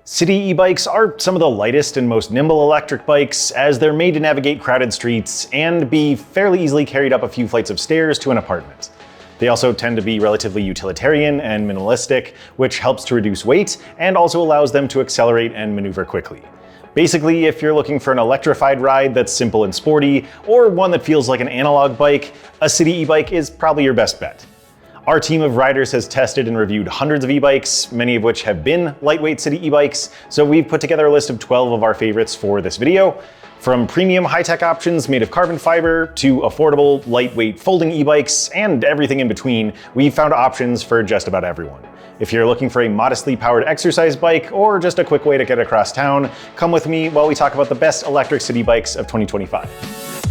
City e-bikes are some of the lightest and most nimble electric bikes, as they're made to navigate crowded streets and be fairly easily carried up a few flights of stairs to an apartment. They also tend to be relatively utilitarian and minimalistic, which helps to reduce weight and also allows them to accelerate and maneuver quickly. Basically, if you're looking for an electrified ride that's simple and sporty, or one that feels like an analog bike, a city e-bike is probably your best bet. Our team of riders has tested and reviewed hundreds of e-bikes, many of which have been lightweight city e-bikes, so we've put together a list of 12 of our favorites for this video. From premium high-tech options made of carbon fiber to affordable, lightweight folding e-bikes and everything in between, we've found options for just about everyone. If you're looking for a modestly powered exercise bike or just a quick way to get across town, come with me while we talk about the best electric city bikes of 2025.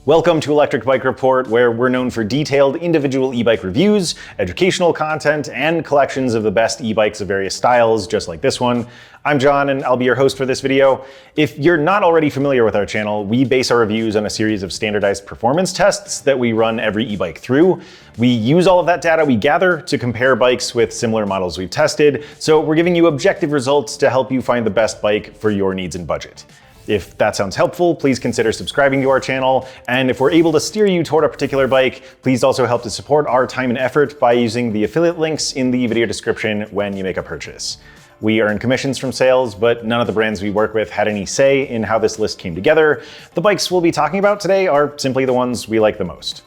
Welcome to Electric Bike Report, where we're known for detailed individual e-bike reviews, educational content, and collections of the best e-bikes of various styles, just like this one. I'm John, and I'll be your host for this video. If you're not already familiar with our channel, we base our reviews on a series of standardized performance tests that we run every e-bike through. We use all of that data we gather to compare bikes with similar models we've tested, so we're giving you objective results to help you find the best bike for your needs and budget. If that sounds helpful, please consider subscribing to our channel, and if we're able to steer you toward a particular bike, please also help to support our time and effort by using the affiliate links in the video description when you make a purchase. We earn commissions from sales, but none of the brands we work with had any say in how this list came together. The bikes we'll be talking about today are simply the ones we like the most.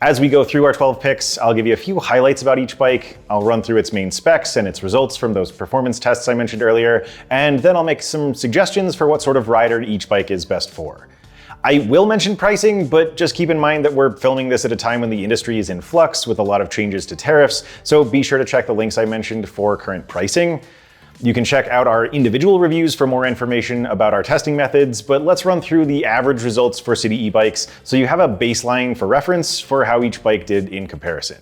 As we go through our 12 picks, I'll give you a few highlights about each bike, I'll run through its main specs and its results from those performance tests I mentioned earlier, and then I'll make some suggestions for what sort of rider each bike is best for. I will mention pricing, but just keep in mind that we're filming this at a time when the industry is in flux with a lot of changes to tariffs, so be sure to check the links I mentioned for current pricing. You can check out our individual reviews for more information about our testing methods, but let's run through the average results for city e-bikes so you have a baseline for reference for how each bike did in comparison.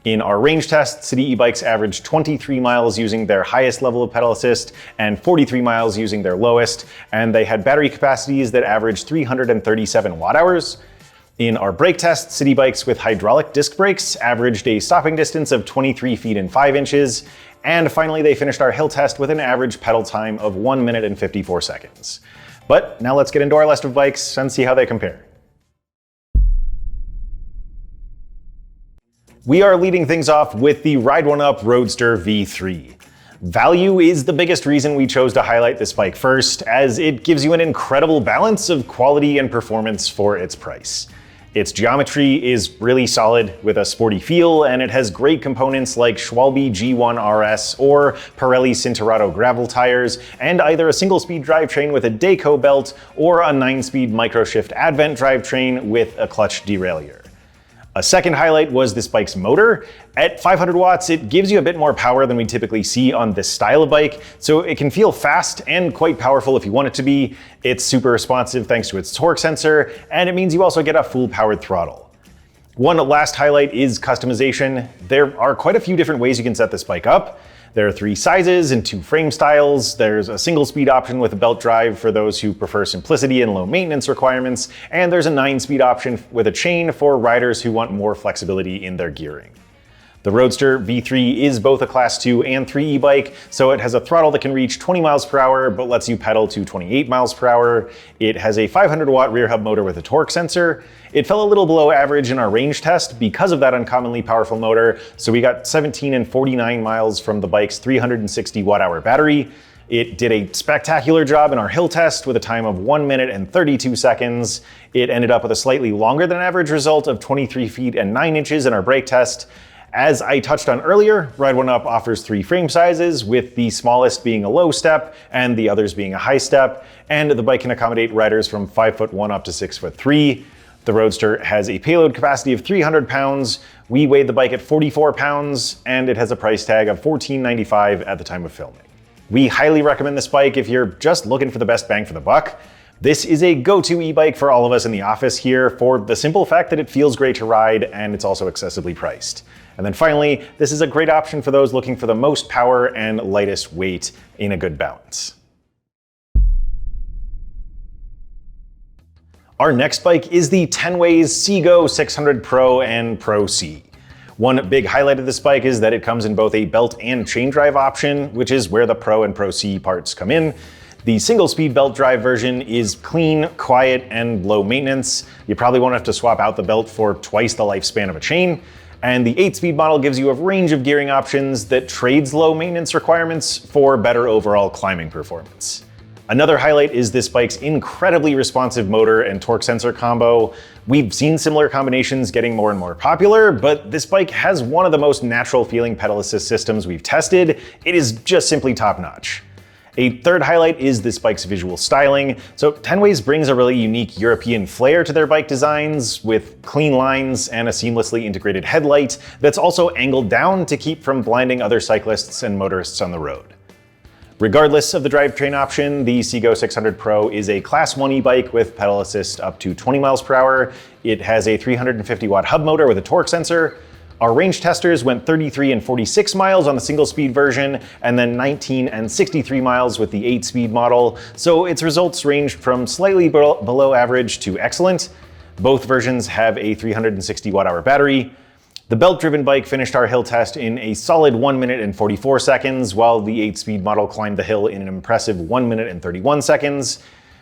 In our range test, city e-bikes averaged 23 miles using their highest level of pedal assist and 43 miles using their lowest, and they had battery capacities that averaged 337 watt hours. In our brake test, city bikes with hydraulic disc brakes averaged a stopping distance of 23 feet and 5 inches. And finally, they finished our hill test with an average pedal time of 1 minute and 54 seconds. But now let's get into our list of bikes and see how they compare. We are leading things off with the Ride1Up Roadster V3. Value is the biggest reason we chose to highlight this bike first, as it gives you an incredible balance of quality and performance for its price. Its geometry is really solid with a sporty feel, and it has great components like Schwalbe G1 RS or Pirelli Cinturato gravel tires, and either a single-speed drivetrain with a Dayco belt or a 9-speed microshift Advent drivetrain with a clutch derailleur. A second highlight was this bike's motor. At 500 watts, it gives you a bit more power than we typically see on this style of bike, so it can feel fast and quite powerful if you want it to be. It's super responsive thanks to its torque sensor, and it means you also get a full-powered throttle. One last highlight is customization. There are quite a few different ways you can set this bike up. There are 3 sizes and 2 frame styles. There's a single speed option with a belt drive for those who prefer simplicity and low maintenance requirements. And there's a 9-speed option with a chain for riders who want more flexibility in their gearing. The Roadster V3 is both a Class 2 and 3 e-bike, so it has a throttle that can reach 20 miles per hour, but lets you pedal to 28 miles per hour. It has a 500 watt rear hub motor with a torque sensor. It fell a little below average in our range test because of that uncommonly powerful motor, so we got 17 and 49 miles from the bike's 360 watt hour battery. It did a spectacular job in our hill test with a time of 1 minute and 32 seconds. It ended up with a slightly longer than average result of 23 feet and 9 inches in our brake test. As I touched on earlier, Ride1Up offers 3 frame sizes, with the smallest being a low step and the others being a high step, and the bike can accommodate riders from 5'1" up to 6'3". The Roadster has a payload capacity of 300 pounds. We weighed the bike at 44 pounds, and it has a price tag of $14.95 at the time of filming. We highly recommend this bike if you're just looking for the best bang for the buck. This is a go-to e-bike for all of us in the office here for the simple fact that it feels great to ride and it's also accessibly priced. And then finally, this is a great option for those looking for the most power and lightest weight in a good balance. Our next bike is the Tenways CGO600 Pro and Pro C. One big highlight of this bike is that it comes in both a belt and chain drive option, which is where the Pro and Pro C parts come in. The single speed belt drive version is clean, quiet, and low maintenance. You probably won't have to swap out the belt for twice the lifespan of a chain. And the 8-speed model gives you a range of gearing options that trades low maintenance requirements for better overall climbing performance. Another highlight is this bike's incredibly responsive motor and torque sensor combo. We've seen similar combinations getting more and more popular, but this bike has one of the most natural feeling pedal assist systems we've tested. It is just simply top notch. A third highlight is this bike's visual styling. So Tenways brings a really unique European flair to their bike designs, with clean lines and a seamlessly integrated headlight that's also angled down to keep from blinding other cyclists and motorists on the road. Regardless of the drivetrain option, the CGO600 Pro is a Class 1 e-bike with pedal assist up to 20 miles per hour. It has a 350-watt hub motor with a torque sensor. Our range testers went 33 and 46 miles on the single speed version, and then 19 and 63 miles with the 8-speed model, so its results ranged from slightly below average to excellent. Both versions have a 360 watt-hour battery. The belt-driven bike finished our hill test in a solid 1 minute and 44 seconds, while the 8-speed model climbed the hill in an impressive 1 minute and 31 seconds.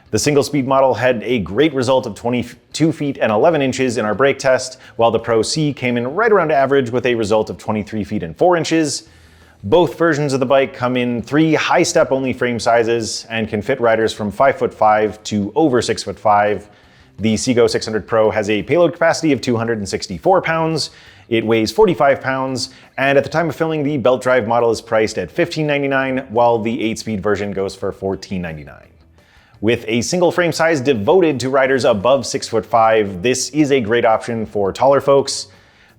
The single-speed model had a great result of 22 feet and 11 inches in our brake test, while the Pro C came in right around average with a result of 23 feet and 4 inches. Both versions of the bike come in 3 high-step only frame sizes and can fit riders from 5'5" to over 6'5". The CGO600 Pro has a payload capacity of 264 pounds. It weighs 45 pounds, and at the time of filming, the belt drive model is priced at $15.99, while the 8-speed version goes for $14.99. With a single frame size devoted to riders above 6'5", this is a great option for taller folks.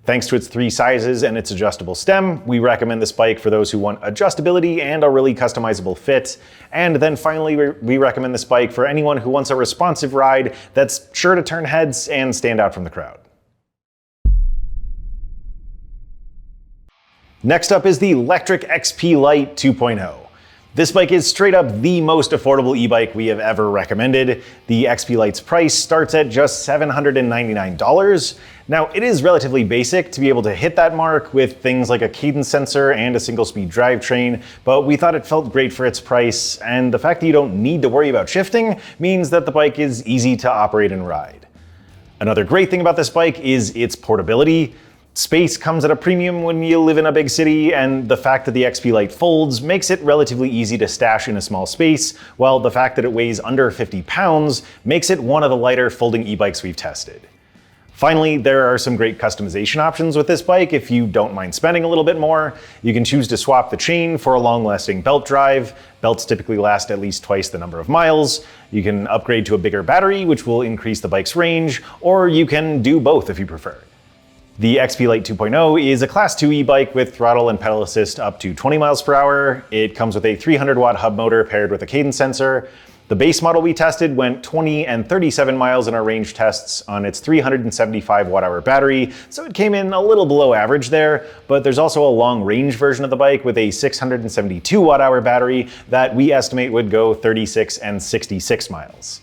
Thanks to its 3 sizes and its adjustable stem, we recommend this bike for those who want adjustability and a really customizable fit. And then finally, we recommend this bike for anyone who wants a responsive ride that's sure to turn heads and stand out from the crowd. Next up is the Lectric XP Lite 2.0. This bike is straight up the most affordable e-bike we have ever recommended. The XP Lite's price starts at just $799. Now, it is relatively basic to be able to hit that mark with things like a cadence sensor and a single-speed drivetrain, but we thought it felt great for its price, and the fact that you don't need to worry about shifting means that the bike is easy to operate and ride. Another great thing about this bike is its portability. Space comes at a premium when you live in a big city, and the fact that the XP Lite folds makes it relatively easy to stash in a small space, while the fact that it weighs under 50 pounds makes it one of the lighter folding e-bikes we've tested. Finally, there are some great customization options with this bike if you don't mind spending a little bit more. You can choose to swap the chain for a long-lasting belt drive. Belts typically last at least twice the number of miles. You can upgrade to a bigger battery, which will increase the bike's range, or you can do both if you prefer. The XP Lite 2.0 is a Class 2 e-bike with throttle and pedal assist up to 20 miles per hour. It comes with a 300-watt hub motor paired with a cadence sensor. The base model we tested went 20 and 37 miles in our range tests on its 375 watt-hour battery, so it came in a little below average there, but there's also a long-range version of the bike with a 672 watt-hour battery that we estimate would go 36 and 66 miles.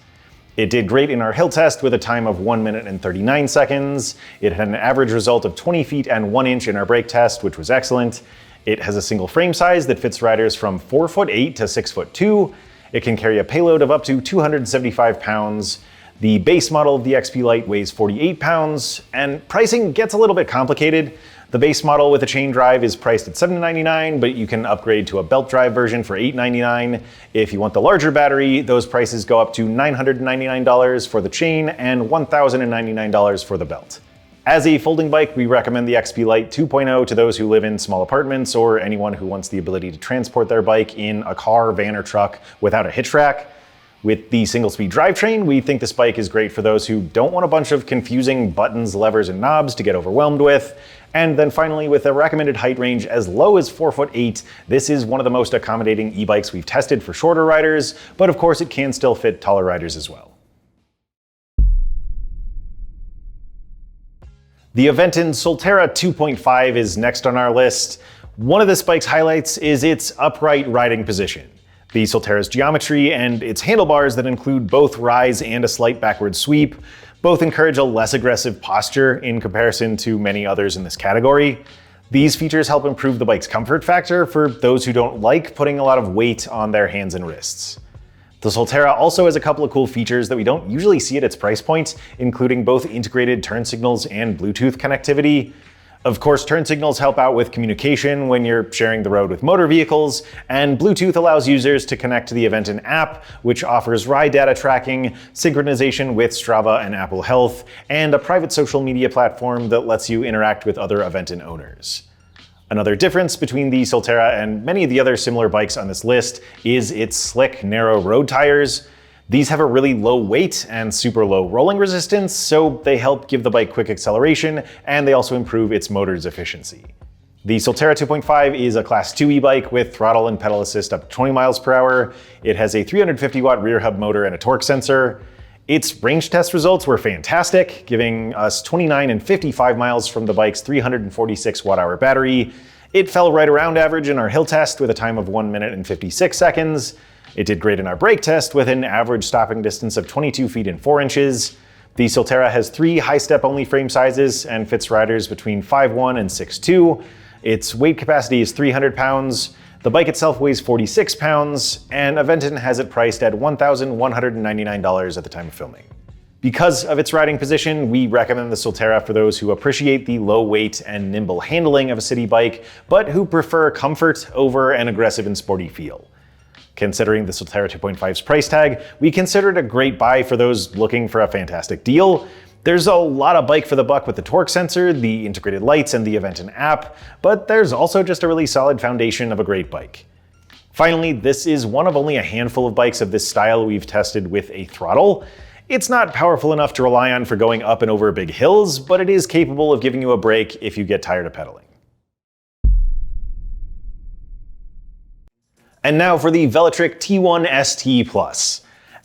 It did great in our hill test with a time of 1 minute and 39 seconds. It had an average result of 20 feet and 1 inch in our brake test, which was excellent. It has a single frame size that fits riders from 4'8" to 6'2". It can carry a payload of up to 275 pounds. The base model of the XP Lite weighs 48 pounds, and pricing gets a little bit complicated. The base model with a chain drive is priced at $799, but you can upgrade to a belt drive version for $899. If you want the larger battery, those prices go up to $999 for the chain and $1,099 for the belt. As a folding bike, we recommend the XP Lite 2.0 to those who live in small apartments or anyone who wants the ability to transport their bike in a car, van, or truck without a hitch rack. With the single-speed drivetrain, we think this bike is great for those who don't want a bunch of confusing buttons, levers, and knobs to get overwhelmed with. And then finally, with a recommended height range as low as 4'8", this is one of the most accommodating e-bikes we've tested for shorter riders, but of course it can still fit taller riders as well. The Aventon Soltera 2.5 is next on our list. One of this bike's highlights is its upright riding position. The Soltera's geometry and its handlebars that include both rise and a slight backward sweep both encourage a less aggressive posture in comparison to many others in this category. These features help improve the bike's comfort factor for those who don't like putting a lot of weight on their hands and wrists. The Soltera also has a couple of cool features that we don't usually see at its price point, including both integrated turn signals and Bluetooth connectivity. Of course, turn signals help out with communication when you're sharing the road with motor vehicles, and Bluetooth allows users to connect to the Aventon app, which offers ride data tracking, synchronization with Strava and Apple Health, and a private social media platform that lets you interact with other Aventon owners. Another difference between the Soltera and many of the other similar bikes on this list is its slick, narrow road tires. These have a really low weight and super low rolling resistance, so they help give the bike quick acceleration, and they also improve its motor's efficiency. The Soltera 2.5 is a Class 2 e-bike with throttle and pedal assist up to 20 miles per hour. It has a 350 watt rear hub motor and a torque sensor. Its range test results were fantastic, giving us 29 and 55 miles from the bike's 346 watt-hour battery. It fell right around average in our hill test with a time of 1 minute and 56 seconds. It did great in our brake test with an average stopping distance of 22 feet and 4 inches. The Soltera has 3 high-step only frame sizes and fits riders between 5'1" and 6'2". Its weight capacity is 300 pounds. The bike itself weighs 46 pounds, and Aventon has it priced at $1,199 at the time of filming. Because of its riding position, we recommend the Soltera for those who appreciate the low weight and nimble handling of a city bike, but who prefer comfort over an aggressive and sporty feel. Considering the Soltera 2.5's price tag, we consider it a great buy for those looking for a fantastic deal. There's a lot of bike for the buck with the torque sensor, the integrated lights, and the Aventon app, but there's also just a really solid foundation of a great bike. Finally, this is one of only a handful of bikes of this style we've tested with a throttle. It's not powerful enough to rely on for going up and over big hills, but it is capable of giving you a break if you get tired of pedaling. And now for the Velotric T1 ST Plus.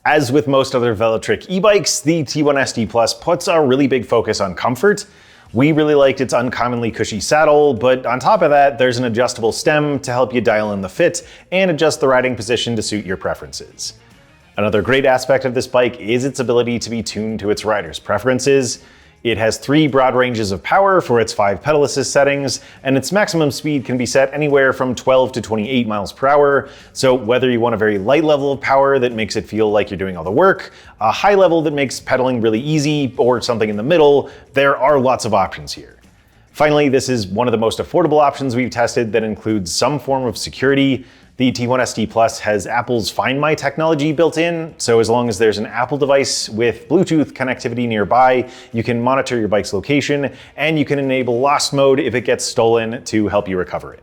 As with most other Velotric e-bikes, the T1 ST Plus puts a really big focus on comfort. We really liked its uncommonly cushy saddle, but on top of that, there's an adjustable stem to help you dial in the fit and adjust the riding position to suit your preferences. Another great aspect of this bike is its ability to be tuned to its rider's preferences. It has 3 broad ranges of power for its 5 pedal assist settings, and its maximum speed can be set anywhere from 12 to 28 miles per hour. So whether you want a very light level of power that makes it feel like you're doing all the work, a high level that makes pedaling really easy, or something in the middle, there are lots of options here. Finally, this is one of the most affordable options we've tested that includes some form of security. The T1 ST Plus has Apple's Find My technology built in, so as long as there's an Apple device with Bluetooth connectivity nearby, you can monitor your bike's location, and you can enable lost mode if it gets stolen to help you recover it.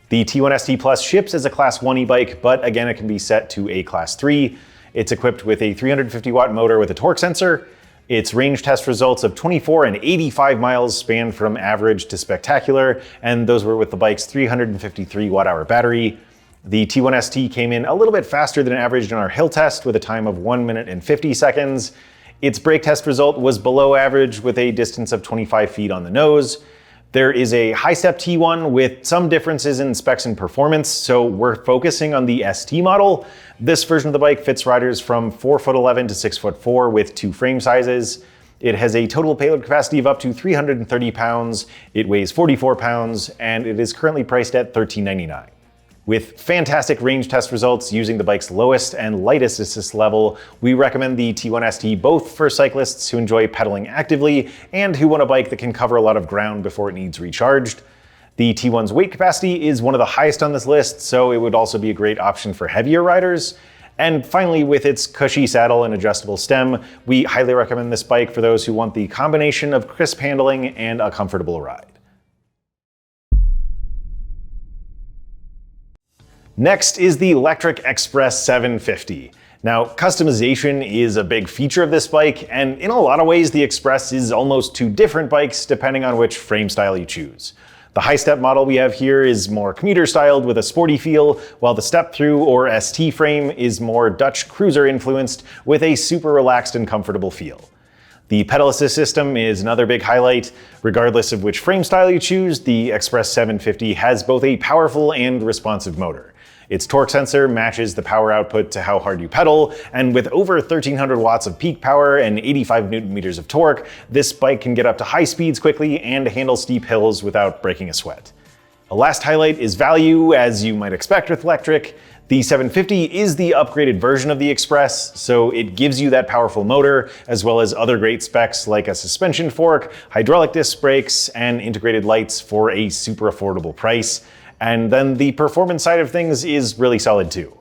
The T1 ST Plus ships as a Class 1 e-bike, but again, it can be set to a Class 3. It's equipped with a 350 watt motor with a torque sensor. Its range test results of 24 and 85 miles spanned from average to spectacular, and those were with the bike's 353 watt-hour battery. The T1 ST came in a little bit faster than average in our hill test with a time of 1 minute and 50 seconds. Its brake test result was below average with a distance of 25 feet on the nose. There is a high-step T1 with some differences in specs and performance, so we're focusing on the ST model. This version of the bike fits riders from 4'11" to 6'4" with 2 frame sizes. It has a total payload capacity of up to 330 pounds, it weighs 44 pounds, and it is currently priced at $1399. With fantastic range test results using the bike's lowest and lightest assist level, we recommend the T1 ST both for cyclists who enjoy pedaling actively and who want a bike that can cover a lot of ground before it needs recharged. The T1's weight capacity is one of the highest on this list, so it would also be a great option for heavier riders. And finally, with its cushy saddle and adjustable stem, we highly recommend this bike for those who want the combination of crisp handling and a comfortable ride. Next is the Lectric Xpress 750. Now, customization is a big feature of this bike, and in a lot of ways the Xpress is almost two different bikes depending on which frame style you choose. The high-step model we have here is more commuter styled with a sporty feel, while the step-through or ST frame is more Dutch cruiser influenced with a super relaxed and comfortable feel. The pedal assist system is another big highlight. Regardless of which frame style you choose, the Xpress 750 has both a powerful and responsive motor. Its torque sensor matches the power output to how hard you pedal, and with over 1300 watts of peak power and 85 newton meters of torque, this bike can get up to high speeds quickly and handle steep hills without breaking a sweat. A last highlight is value, as you might expect with Lectric. The 750 is the upgraded version of the Xpress, so it gives you that powerful motor, as well as other great specs like a suspension fork, hydraulic disc brakes, and integrated lights for a super affordable price. And then the performance side of things is really solid too.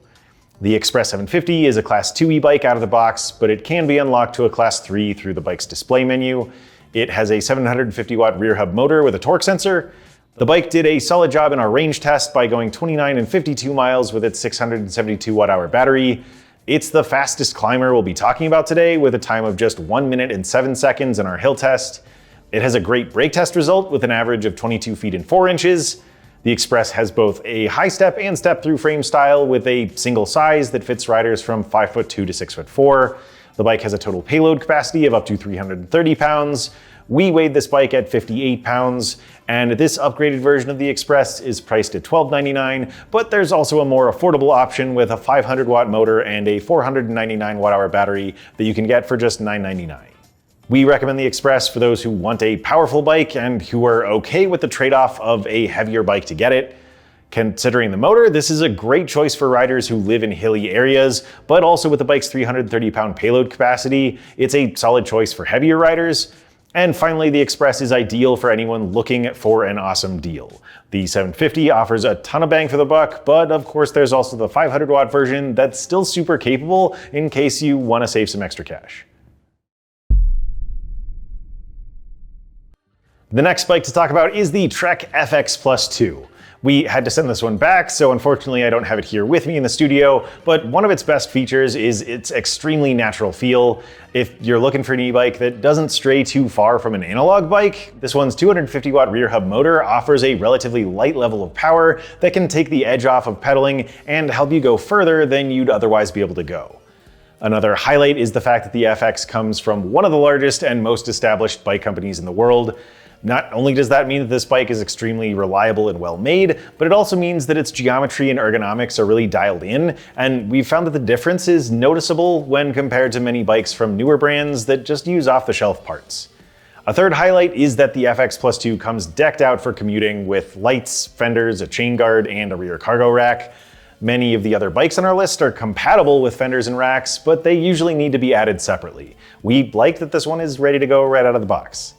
The Xpress 750 is a Class 2 e-bike out of the box, but it can be unlocked to a Class 3 through the bike's display menu. It has a 750 watt rear hub motor with a torque sensor. The bike did a solid job in our range test by going 29 and 52 miles with its 672 watt-hour battery. It's the fastest climber we'll be talking about today, with a time of just 1 minute and 7 seconds in our hill test. It has a great brake test result with an average of 22 feet and 4 inches. The Xpress has both a high step and step through frame style with a single size that fits riders from 5'2" to 6'4". The bike has a total payload capacity of up to 330 pounds. We weighed this bike at 58 pounds, and this upgraded version of the Xpress is priced at $1299, but there's also a more affordable option with a 500 watt motor and a 499 watt-hour battery that you can get for just $999. We recommend the Xpress for those who want a powerful bike and who are okay with the trade-off of a heavier bike to get it. Considering the motor, this is a great choice for riders who live in hilly areas, but also with the bike's 330-pound payload capacity, it's a solid choice for heavier riders. And finally, the Xpress is ideal for anyone looking for an awesome deal. The 750 offers a ton of bang for the buck, but of course there's also the 500 watt version that's still super capable in case you want to save some extra cash. The next bike to talk about is the Trek FX Plus 2. We had to send this one back, so unfortunately I don't have it here with me in the studio, but one of its best features is its extremely natural feel. If you're looking for an e-bike that doesn't stray too far from an analog bike, this one's 250 watt rear hub motor offers a relatively light level of power that can take the edge off of pedaling and help you go further than you'd otherwise be able to go. Another highlight is the fact that the FX comes from one of the largest and most established bike companies in the world. Not only does that mean that this bike is extremely reliable and well made, but it also means that its geometry and ergonomics are really dialed in, and we've found that the difference is noticeable when compared to many bikes from newer brands that just use off-the-shelf parts. A third highlight is that the FX Plus 2 comes decked out for commuting with lights, fenders, a chain guard, and a rear cargo rack. Many of the other bikes on our list are compatible with fenders and racks, but they usually need to be added separately. We like that this one is ready to go right out of the box.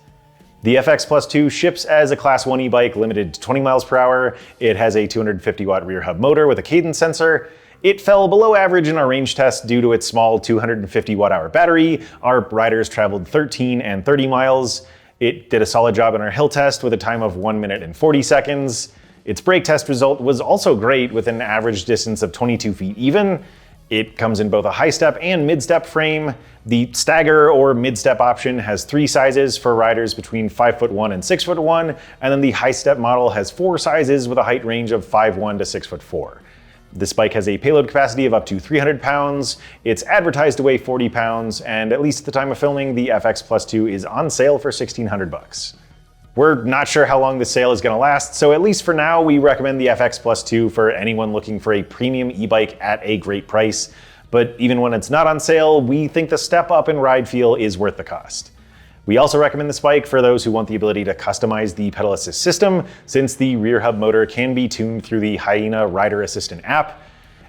The FX Plus 2 ships as a Class 1 e-bike limited to 20 miles per hour. It has a 250 watt rear hub motor with a cadence sensor. It fell below average in our range test due to its small 250 watt-hour battery. Our riders traveled 13 and 30 miles. It did a solid job in our hill test with a time of 1 minute and 40 seconds. Its brake test result was also great with an average distance of 22 feet even. It comes in both a high step and mid step frame. The stagger or mid step option has 3 sizes for riders between 5'1" and 6'1", and then the high step model has 4 sizes with a height range of 5'1" to 6'4". This bike has a payload capacity of up to 300 pounds. It's advertised to weigh 40 pounds, and at least at the time of filming, the FX Plus 2 is on sale for $1,600. We're not sure how long this sale is gonna last, so at least for now, we recommend the FX Plus 2 for anyone looking for a premium e-bike at a great price. But even when it's not on sale, we think the step up in ride feel is worth the cost. We also recommend this bike for those who want the ability to customize the pedal assist system, since the rear hub motor can be tuned through the Hyena Rider Assistant app.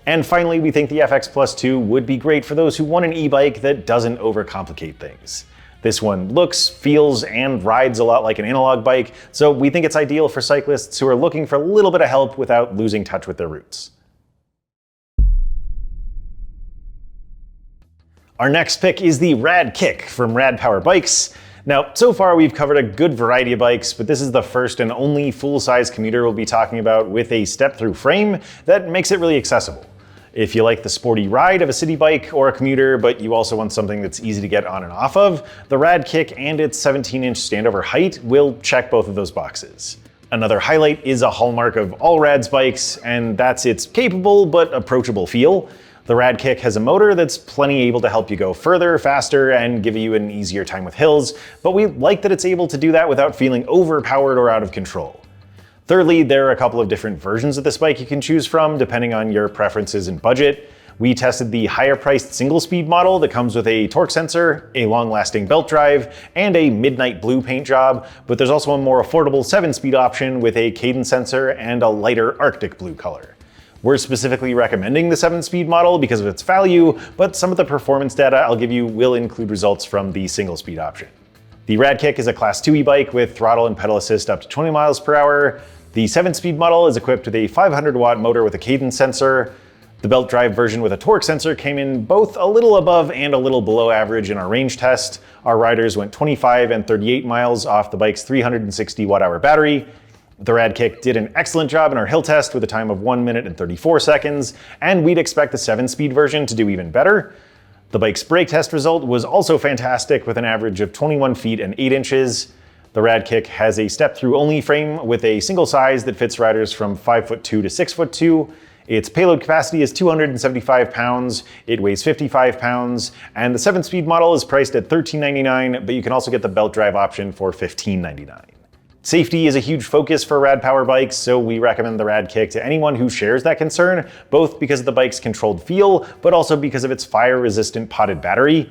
And finally, we think the FX Plus 2 would be great for those who want an e-bike that doesn't overcomplicate things. This one looks, feels, and rides a lot like an analog bike, so we think it's ideal for cyclists who are looking for a little bit of help without losing touch with their roots. Our next pick is the Radkick from Rad Power Bikes. Now, so far we've covered a good variety of bikes, but this is the first and only full-size commuter we'll be talking about with a step-through frame that makes it really accessible. If you like the sporty ride of a city bike or a commuter, but you also want something that's easy to get on and off of, the Radkick and its 17-inch standover height will check both of those boxes. Another highlight is a hallmark of all Rad's bikes, and that's its capable but approachable feel. The Radkick has a motor that's plenty able to help you go further, faster, and give you an easier time with hills, but we like that it's able to do that without feeling overpowered or out of control. Thirdly, there are a couple of different versions of this bike you can choose from, depending on your preferences and budget. We tested the higher-priced single-speed model that comes with a torque sensor, a long-lasting belt drive, and a midnight blue paint job, but there's also a more affordable 7-speed option with a cadence sensor and a lighter Arctic blue color. We're specifically recommending the 7-speed model because of its value, but some of the performance data I'll give you will include results from the single-speed option. The Radkick is a Class 2 e-bike with throttle and pedal assist up to 20 miles per hour. The 7-speed model is equipped with a 500-watt motor with a cadence sensor. The belt drive version with a torque sensor came in both a little above and a little below average in our range test. Our riders went 25 and 38 miles off the bike's 360 watt-hour battery. The Radkick did an excellent job in our hill test with a time of 1 minute and 34 seconds, and we'd expect the 7-speed version to do even better. The bike's brake test result was also fantastic with an average of 21 feet and 8 inches. The Radkick has a step-through only frame with a single size that fits riders from 5'2" to 6'2". Its payload capacity is 275 pounds, it weighs 55 pounds, and the 7-speed model is priced at $13.99, but you can also get the belt drive option for $15.99. Safety is a huge focus for Rad Power bikes, so we recommend the Radkick to anyone who shares that concern, both because of the bike's controlled feel, but also because of its fire-resistant potted battery.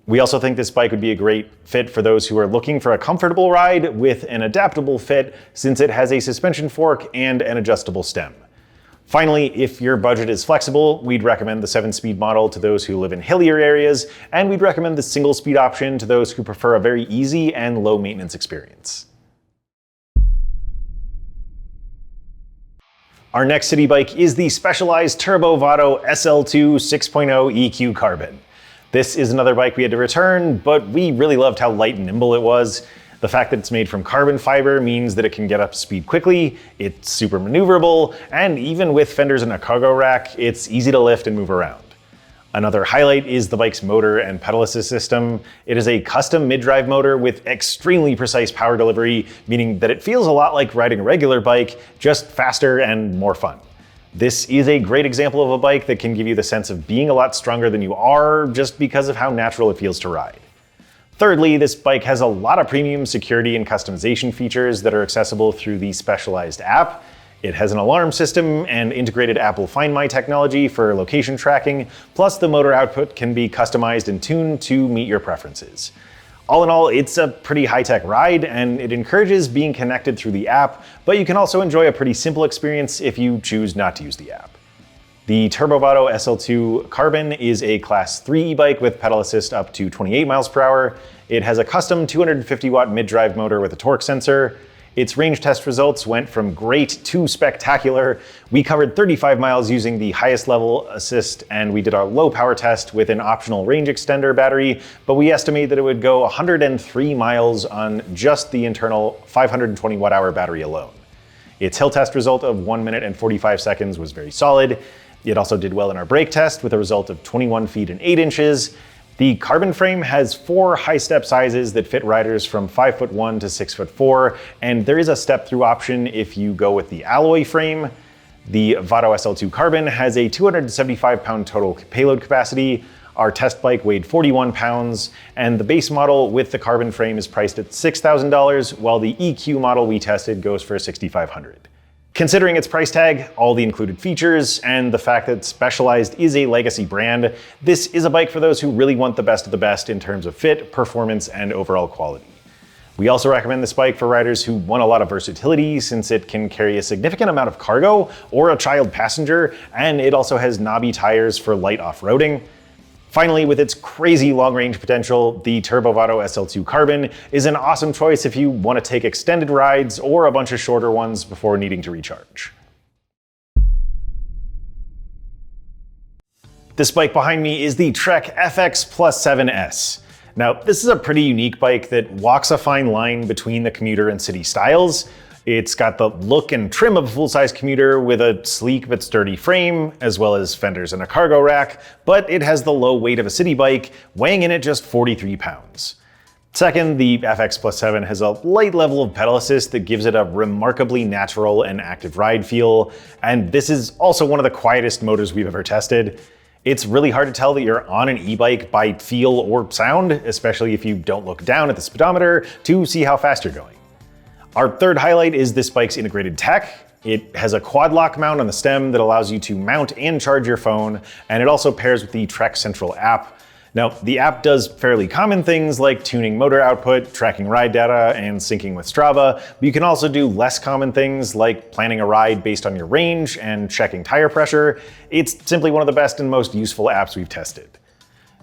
We also think this bike would be a great fit for those who are looking for a comfortable ride with an adaptable fit, since it has a suspension fork and an adjustable stem. Finally, if your budget is flexible, we'd recommend the 7-speed model to those who live in hillier areas, and we'd recommend the single-speed option to those who prefer a very easy and low-maintenance experience. Our next city bike is the Specialized Turbo Vado SL2 6.0 EQ Carbon. This is another bike we had to return, but we really loved how light and nimble it was. The fact that it's made from carbon fiber means that it can get up to speed quickly, it's super maneuverable, and even with fenders and a cargo rack, it's easy to lift and move around. Another highlight is the bike's motor and pedal assist system. It is a custom mid-drive motor with extremely precise power delivery, meaning that it feels a lot like riding a regular bike, just faster and more fun. This is a great example of a bike that can give you the sense of being a lot stronger than you are just because of how natural it feels to ride. Thirdly, this bike has a lot of premium security and customization features that are accessible through the Specialized app. It has an alarm system and integrated Apple Find My technology for location tracking, plus the motor output can be customized and tuned to meet your preferences. All in all, it's a pretty high-tech ride, and it encourages being connected through the app, but you can also enjoy a pretty simple experience if you choose not to use the app. The Turbo Vado SL2 Carbon is a Class 3 e-bike with pedal assist up to 28 miles per hour. It has a custom 250-watt mid-drive motor with a torque sensor. Its range test results went from great to spectacular. We covered 35 miles using the highest level assist, and we did our low power test with an optional range extender battery, but we estimate that it would go 103 miles on just the internal 520 watt-hour battery alone. Its hill test result of 1 minute and 45 seconds was very solid. It also did well in our brake test with a result of 21 feet and 8 inches. The carbon frame has 4 high step sizes that fit riders from 5'1" to 6'4", and there is a step through option if you go with the alloy frame. The Vado SL2 Carbon has a 275 pound total payload capacity. Our test bike weighed 41 pounds, and the base model with the carbon frame is priced at $6,000, while the EQ model we tested goes for $6,500. Considering its price tag, all the included features, and the fact that Specialized is a legacy brand, this is a bike for those who really want the best of the best in terms of fit, performance, and overall quality. We also recommend this bike for riders who want a lot of versatility, since it can carry a significant amount of cargo or a child passenger, and it also has knobby tires for light off-roading. Finally, with its crazy long-range potential, the Turbo Vado SL2 Carbon is an awesome choice if you want to take extended rides or a bunch of shorter ones before needing to recharge. This bike behind me is the Trek FX Plus 7S. Now, this is a pretty unique bike that walks a fine line between the commuter and city styles. It's got the look and trim of a full-size commuter with a sleek but sturdy frame, as well as fenders and a cargo rack, but it has the low weight of a city bike, weighing in at just 43 pounds. Second, the FX Plus 7 has a light level of pedal assist that gives it a remarkably natural and active ride feel, and this is also one of the quietest motors we've ever tested. It's really hard to tell that you're on an e-bike by feel or sound, especially if you don't look down at the speedometer to see how fast you're going. Our third highlight is this bike's integrated tech. It has a quad lock mount on the stem that allows you to mount and charge your phone, and it also pairs with the Trek Central app. Now, the app does fairly common things like tuning motor output, tracking ride data, and syncing with Strava, but you can also do less common things like planning a ride based on your range and checking tire pressure. It's simply one of the best and most useful apps we've tested.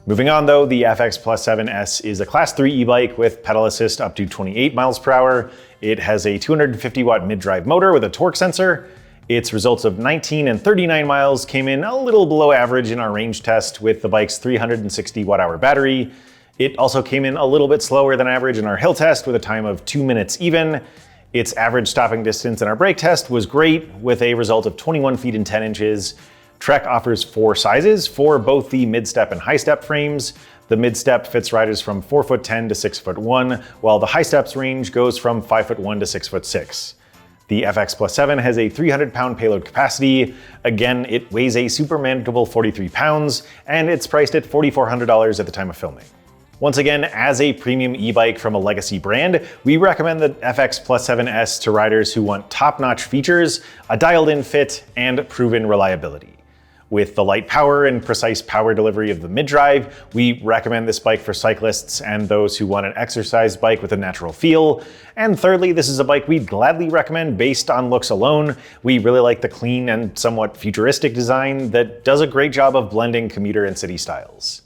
Moving on though, the FX Plus 7S is a Class 3 e-bike with pedal assist up to 28 miles per hour. It has a 250 watt mid-drive motor with a torque sensor. Its results of 19 and 39 miles came in a little below average in our range test with the bike's 360 watt-hour battery. It also came in a little bit slower than average in our hill test with a time of 2 minutes even. Its average stopping distance in our brake test was great with a result of 21 feet and 10 inches. Trek offers 4 sizes for both the mid-step and high-step frames. The mid-step fits riders from 4'10" to 6'1", while the high-steps range goes from 5'1" to 6'6". The FX Plus 7 has a 300-pound payload capacity. Again, it weighs a super manageable 43 pounds, and it's priced at $4,400 at the time of filming. Once again, as a premium e-bike from a legacy brand, we recommend the FX Plus 7S to riders who want top-notch features, a dialed-in fit, and proven reliability. With the light power and precise power delivery of the mid-drive, we recommend this bike for cyclists and those who want an exercise bike with a natural feel. And thirdly, this is a bike we'd gladly recommend based on looks alone. We really like the clean and somewhat futuristic design that does a great job of blending commuter and city styles.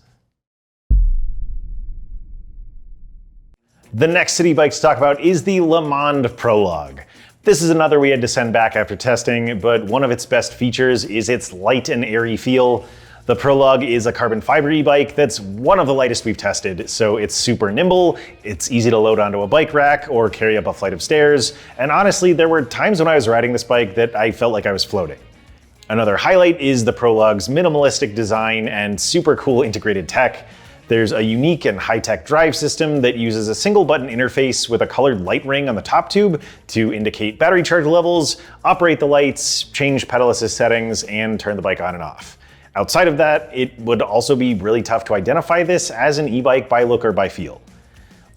The next city bike to talk about is the Le Mans Prolog. This is another we had to send back after testing, but one of its best features is its light and airy feel. The Prolog is a carbon fiber e-bike that's one of the lightest we've tested, so it's super nimble, it's easy to load onto a bike rack or carry up a flight of stairs, and honestly, there were times when I was riding this bike that I felt like I was floating. Another highlight is the Prolog's minimalistic design and super cool integrated tech. There's a unique and high-tech drive system that uses a single button interface with a colored light ring on the top tube to indicate battery charge levels, operate the lights, change pedal assist settings, and turn the bike on and off. Outside of that, it would also be really tough to identify this as an e-bike by look or by feel.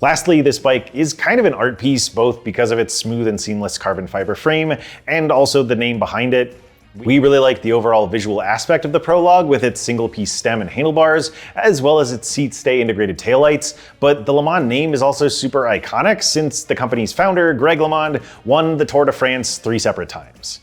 Lastly, this bike is kind of an art piece, both because of its smooth and seamless carbon fiber frame and also the name behind it. We really like the overall visual aspect of the Prolog with its single-piece stem and handlebars, as well as its seat stay integrated taillights, but the Le Mans name is also super iconic since the company's founder, Greg LeMond, won the Tour de France 3 separate times.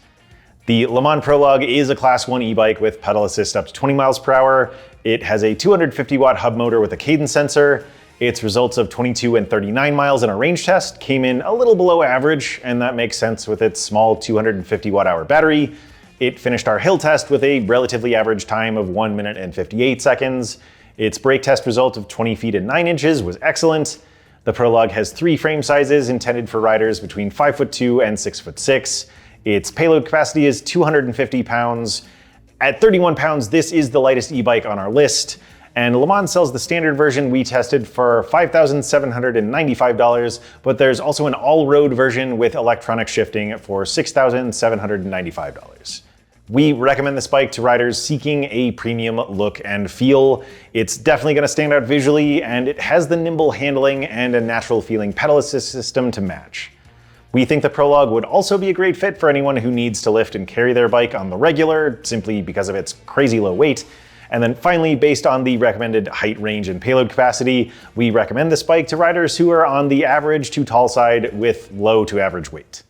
The Le Mans Prolog is a Class 1 e-bike with pedal assist up to 20 miles per hour. It has a 250 watt hub motor with a cadence sensor. Its results of 22 and 39 miles in a range test came in a little below average, and that makes sense with its small 250 watt-hour battery. It finished our hill test with a relatively average time of 1 minute and 58 seconds. Its brake test result of 20 feet and 9 inches was excellent. The Prolog has 3 frame sizes intended for riders between 5'2" and 6'6". Its payload capacity is 250 pounds. At 31 pounds, this is the lightest e-bike on our list. And Le Mans sells the standard version we tested for $5,795, but there's also an all-road version with electronic shifting for $6,795. We recommend this bike to riders seeking a premium look and feel. It's definitely going to stand out visually, and it has the nimble handling and a natural feeling pedal assist system to match. We think the Prolog would also be a great fit for anyone who needs to lift and carry their bike on the regular, simply because of its crazy low weight. And then finally, based on the recommended height, range, and payload capacity, we recommend this bike to riders who are on the average to tall side with low to average weight.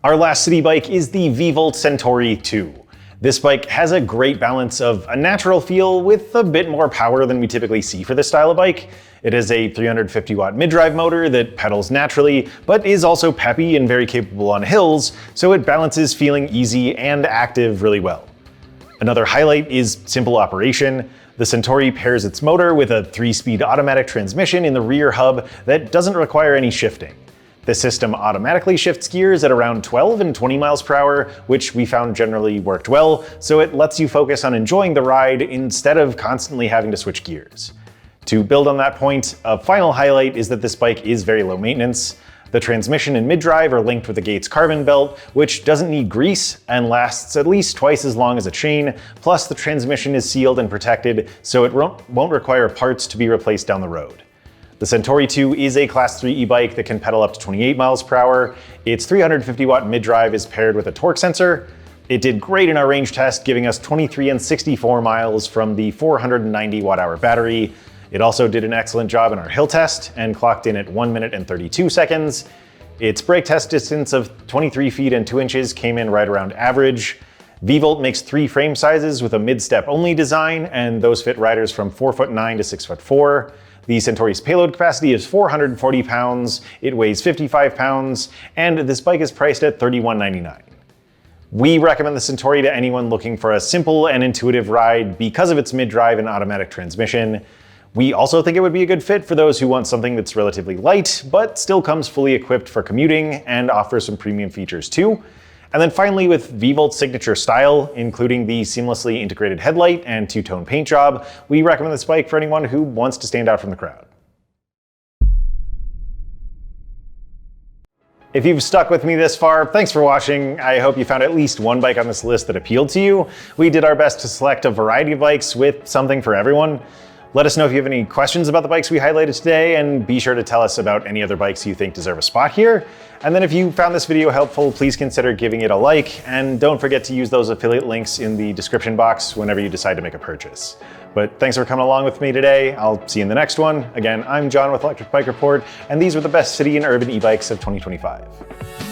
Our last city bike is the Vvolt Centauri II. This bike has a great balance of a natural feel with a bit more power than we typically see for this style of bike. It has a 350 watt mid-drive motor that pedals naturally, but is also peppy and very capable on hills, so it balances feeling easy and active really well. Another highlight is simple operation. The Centauri pairs its motor with a 3-speed automatic transmission in the rear hub that doesn't require any shifting. The system automatically shifts gears at around 12 and 20 miles per hour, which we found generally worked well, so it lets you focus on enjoying the ride instead of constantly having to switch gears. To build on that point, a final highlight is that this bike is very low maintenance. The transmission and mid-drive are linked with a Gates carbon belt, which doesn't need grease and lasts at least twice as long as a chain, plus the transmission is sealed and protected, so it won't require parts to be replaced down the road. The Centauri II is a Class 3 e-bike that can pedal up to 28 miles per hour. Its 350 watt mid-drive is paired with a torque sensor. It did great in our range test, giving us 23 and 64 miles from the 490 watt-hour battery. It also did an excellent job in our hill test and clocked in at 1 minute and 32 seconds. Its brake test distance of 23 feet and 2 inches came in right around average. Vvolt makes 3 frame sizes with a mid-step only design, and those fit riders from 4'9" to 6'4". The Centauri's payload capacity is 440 pounds, it weighs 55 pounds, and this bike is priced at $31.99. We recommend the Centauri to anyone looking for a simple and intuitive ride because of its mid-drive and automatic transmission. We also think it would be a good fit for those who want something that's relatively light, but still comes fully equipped for commuting and offers some premium features too. And then finally, with Vvolt's signature style, including the seamlessly integrated headlight and two-tone paint job, we recommend this bike for anyone who wants to stand out from the crowd. If you've stuck with me this far, thanks for watching. I hope you found at least one bike on this list that appealed to you. We did our best to select a variety of bikes with something for everyone. Let us know if you have any questions about the bikes we highlighted today, and be sure to tell us about any other bikes you think deserve a spot here. And then if you found this video helpful, please consider giving it a like, and don't forget to use those affiliate links in the description box whenever you decide to make a purchase. But thanks for coming along with me today. I'll see you in the next one. Again, I'm John with Electric Bike Report, and these were the best city and urban e-bikes of 2025.